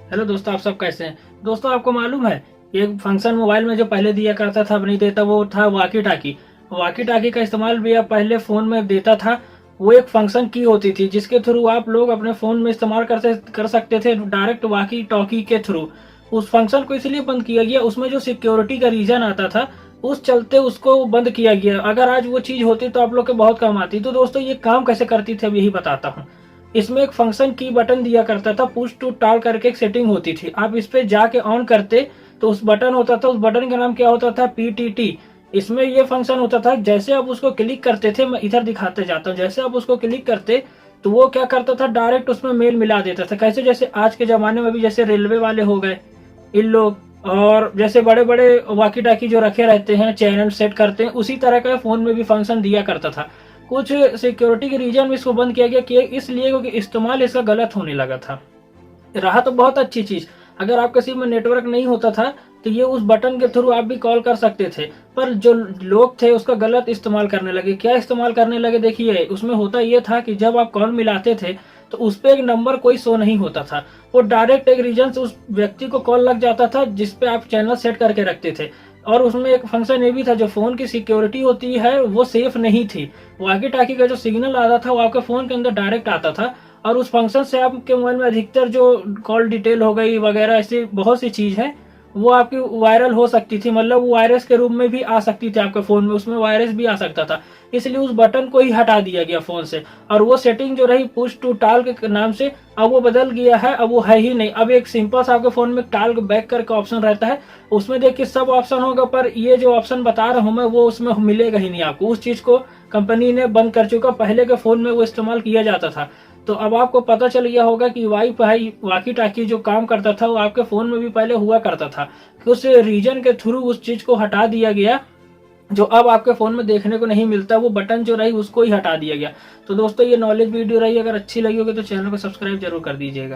Hello दोस्तों, आप सब कैसे हैं। दोस्तों, आपको मालूम है एक फंक्शन मोबाइल में जो पहले दिया करता था अब नहीं देता, वो था वॉकी टाकी। वॉकी टाकी का इस्तेमाल भी आप पहले फ़ोन में देता था। वो एक फंक्शन की होती थी जिसके थ्रू आप लोग अपने फ़ोन में इस्तेमाल कर सकते थे डायरेक्ट वॉकी टॉकी के थ्रू। उस फंक्शन को इसलिए बंद किया गया, उसमें जो सिक्योरिटी का रीजन आता था उस चलते उसको बंद किया गया। अगर आज वो चीज़ होती तो आप लोग के बहुत काम आती। तो दोस्तों, ये काम कैसे करती थी अब यही बताता हूँ। इसमें एक फंक्शन की बटन दिया करता था, पुश टू टॉल करके एक सेटिंग होती थी। आप इस पे जाके ऑन करते तो उस बटन होता था, उस बटन का नाम क्या होता था, पीटीटी। इसमें ये फंक्शन होता था, जैसे आप उसको क्लिक करते थे, मैं इधर दिखाते जाता हूँ। जैसे आप उसको क्लिक करते तो वो क्या करता था, डायरेक्ट उसमें मेल मिला देता था। कैसे, जैसे आज के जमाने में भी जैसे रेलवे वाले हो गए इन लोग, और जैसे बड़े बड़े वाकी टाकी जो रखे रहते हैं चैनल सेट करते हैं, उसी तरह का फोन में भी फंक्शन दिया करता था। कुछ सिक्योरिटी के रीजन में इसको बंद किया गया कि इसलिए क्योंकि इस्तेमाल इसका गलत होने लगा था। रहा तो बहुत अच्छी चीज, अगर आपके सिम में नेटवर्क नहीं होता था तो ये उस बटन के थ्रू आप भी कॉल कर सकते थे। पर जो लोग थे उसका गलत इस्तेमाल करने लगे। क्या इस्तेमाल करने लगे, देखिए उसमें होता ये था कि जब आप कॉल मिलाते थे तो उस पर एक नंबर कोई शो नहीं होता था। वो डायरेक्ट एक रीजन से उस व्यक्ति को कॉल लग जाता था जिसपे आप चैनल सेट करके रखते थे। और उसमें एक फंक्शन ये भी था, जो फोन की सिक्योरिटी होती है वो सेफ नहीं थी। वॉकी टाकी का जो सिग्नल आता था वो आपके फोन के अंदर डायरेक्ट आता था, और उस फंक्शन से आपके मोबाइल में अधिकतर जो कॉल डिटेल हो गई वगैरह ऐसी बहुत सी चीज है वो आपकी वायरल हो सकती थी। मतलब वो वायरस के रूप में भी आ सकती थी आपके फोन में, उसमें वायरस भी आ सकता था। इसलिए उस बटन को ही हटा दिया गया फोन से। और वो सेटिंग जो रही पुश टू टाल के नाम से, अब वो बदल गया है, अब वो है ही नहीं। अब एक सिंपल सा आपके फोन में टाल बैक करके ऑप्शन रहता है, उसमें देखिए सब ऑप्शन होगा, पर ये जो ऑप्शन बता रहा हूं मैं वो उसमें मिलेगा ही नहीं आपको। उस चीज को कंपनी ने बंद कर चुका, पहले के फोन में वो इस्तेमाल किया जाता था। तो अब आपको पता चल गया होगा कि वाईफाई वाकी टाकी जो काम करता था वो आपके फोन में भी पहले हुआ करता था। कि उस रीजन के थ्रू उस चीज को हटा दिया गया, जो अब आपके फोन में देखने को नहीं मिलता। वो बटन जो रही उसको ही हटा दिया गया। तो दोस्तों, ये नॉलेज वीडियो रही, अगर अच्छी लगी होगी तो चैनल को सब्सक्राइब जरूर कर दीजिएगा।